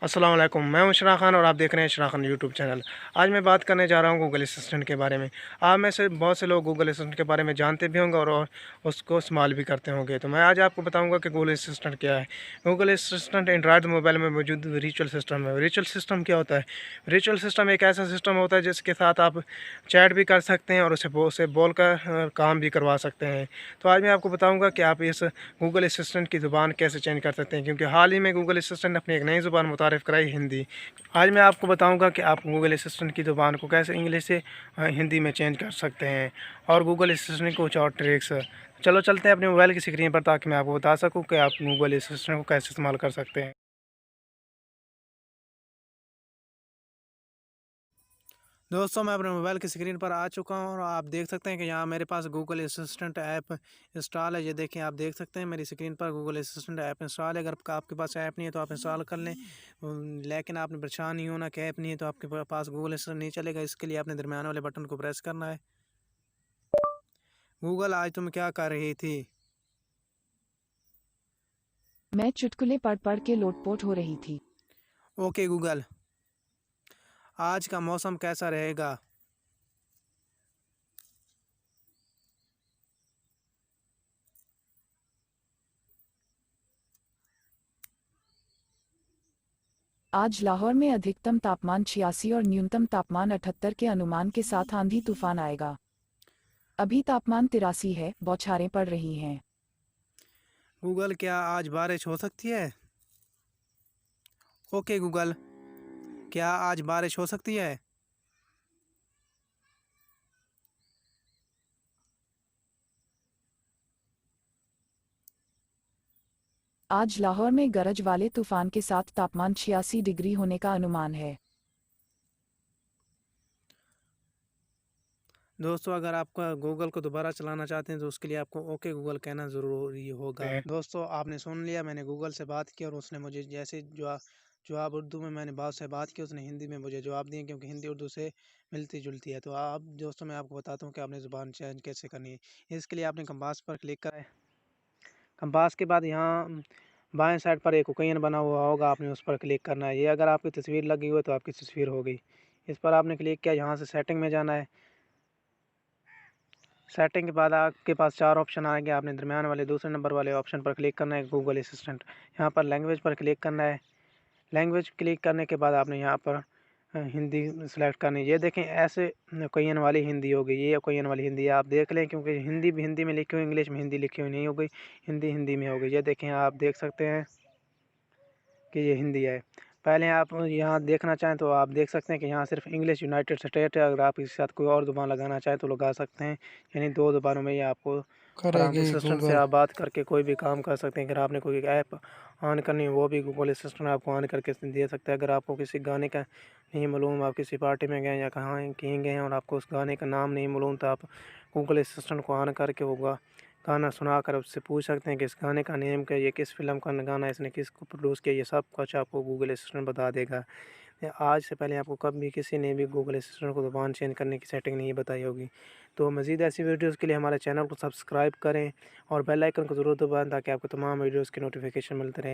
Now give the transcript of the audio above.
अस्सलाम वालेकुम। मैं हूं इशरा खान और आप देख रहे हैं इशरा खान यूट्यूब चैनल। आज मैं बात करने जा रहा हूं गूगल असिस्टेंट के बारे में। आप में से बहुत से लोग गूगल असिस्टेंट के बारे में जानते भी होंगे और उसको इस्तेमाल भी करते होंगे। तो मैं आज आपको बताऊंगा कि गूगल असिस्टेंट क्या है। गूगल असिस्टेंट एंड्रॉयड मोबाइल में मौजूद वर्चुअल सिस्टम है। वर्चुअल सिस्टम क्या होता है? वर्चुअल सिस्टम एक ऐसा सिस्टम होता है जिसके साथ आप चैट भी कर सकते हैं और उसे बोल कर काम भी करवा सकते हैं। तो आज मैं आपको बताऊँगा कि आप इस गूगल असिस्टेंट की ज़ुबान कैसे चेंज कर सकते हैं, क्योंकि हाल ही में गूगल असिस्टेंट ने अपनी एक नई ज़ुबान मुतारिफ़ कराई, हिंदी। आज मैं आपको बताऊंगा कि आप गूगल असिस्टेंट की ज़ुबान को कैसे इंग्लिश से हिंदी में चेंज कर सकते हैं और गूगल असिस्टेंट की कुछ और ट्रिक्स। चलो चलते हैं अपने मोबाइल की स्क्रीन पर ताकि मैं आपको बता सकूं कि आप गूगल असिस्टेंट को कैसे इस्तेमाल कर सकते हैं। दोस्तों, मैं अपने मोबाइल की स्क्रीन पर आ चुका हूं और आप देख सकते हैं कि यहाँ मेरे पास गूगल असिस्टेंट ऐप इंस्टॉल है। ये देखें, आप देख सकते हैं मेरी स्क्रीन पर गूगल असिस्टेंट ऐप इंस्टॉल है। अगर आपके पास ऐप नहीं है तो आप इंस्टॉल कर लें। लेकिन आपने परेशान नहीं होना कि ऐप नहीं है तो आपके पास गूगल असिस्टेंट नहीं चलेगा। इसके लिए आपने दरमियान वाले बटन को प्रेस करना है। गूगल, आज तुम क्या कर रही थी? मैं चुटकुले पढ़ पढ़ के लोटपोट हो रही थी। ओके गूगल, आज का मौसम कैसा रहेगा? आज लाहौर में अधिकतम तापमान 86 और न्यूनतम तापमान 78 के अनुमान के साथ आंधी तूफान आएगा। अभी तापमान 83 है, बौछारें पड़ रही हैं। गूगल, क्या आज बारिश हो सकती है? ओके गूगल, क्या आज बारिश हो सकती है? आज लाहौर में गरज वाले तूफान के साथ तापमान 86 डिग्री होने का अनुमान है। दोस्तों, अगर आप गूगल को दोबारा चलाना चाहते हैं तो उसके लिए आपको ओके गूगल कहना ज़रूरी होगा। दोस्तों, आपने सुन लिया, मैंने गूगल से बात की और उसने मुझे जैसे जवाब उर्दू में मैंने बात से बात की, उसने हिंदी में मुझे जवाब दिए, क्योंकि हिंदी उर्दू से मिलती जुलती है। तो आप दोस्तों, मैं आपको बताता हूँ कि आपने ज़ुबान चेंज कैसे करनी है। इसके लिए आपने कंपास पर क्लिक करें। कंपास के बाद यहाँ बाएं साइड पर एक ओकेन बना हुआ होगा, आपने उस पर क्लिक करना है। ये अगर आपकी तस्वीर लगी हुई है तो आपकी तस्वीर हो गई। इस पर आपने क्लिक किया, यहाँ से सेटिंग में जाना है। सेटिंग के बाद आपके पास 4 ऑप्शन आएंगे। आपने दरमियान वाले दूसरे नंबर वाले ऑप्शन पर क्लिक करना है, गूगल असिस्टेंट। यहाँ पर लैंग्वेज पर क्लिक करना है। लैंग्वेज क्लिक करने के बाद आपने यहाँ पर हिंदी सेलेक्ट करनी है। ये देखें, ऐसे कोयन वाली हिंदी हो गई, ये कोयन वाली हिंदी आप देख लें, क्योंकि हिंदी भी हिंदी में लिखी हुई, इंग्लिश में हिंदी लिखी हुई नहीं हो गई, हिंदी हिंदी में हो गई। ये देखें, आप देख सकते हैं कि ये हिंदी है। पहले आप यहाँ देखना चाहें तो आप देख सकते हैं कि यहाँ सिर्फ इंग्लिश यूनाइटेड स्टेट है। अगर आप इसके साथ कोई और ज़ुबान लगाना चाहें तो लगा सकते हैं, यानी 2 ज़ुबानों में ये आपको फराहम। करेगी असिस्टेंट से गूगल। आप बात करके कोई भी काम कर सकते हैं। अगर आपने कोई ऐप ऑन करनी है वो भी गूगल असिस्टेंट आपको ऑन करके दे सकता है। अगर आपको किसी गाने का नहीं मालूम, आप किसी पार्टी में गए या कहाँ कहीं गए हैं और आपको उस गाने का नाम नहीं मालूम, तो आप गूगल असिस्टेंट को ऑन करके वो गाना सुनाकर उससे पूछ सकते हैं कि इस गाने का नेम क्या है, ये किस फ़िल्म का गाना है, इसने किसको प्रोड्यूस किया, ये सब कुछ आपको गूगल असिस्टेंट बता देगा। या आज से पहले आपको कभी किसी ने भी गूगल असिस्टेंट को ज़ुबान चेंज करने की सेटिंग नहीं बताई होगी। तो मज़ीद ऐसी वीडियोज़ के लिए हमारे चैनल को सब्सक्राइब करें और बेल आइकन को ज़रूर दबाएं ताकि आपको तमाम वीडियोज़ की नोटिफिकेशन मिलते रहें।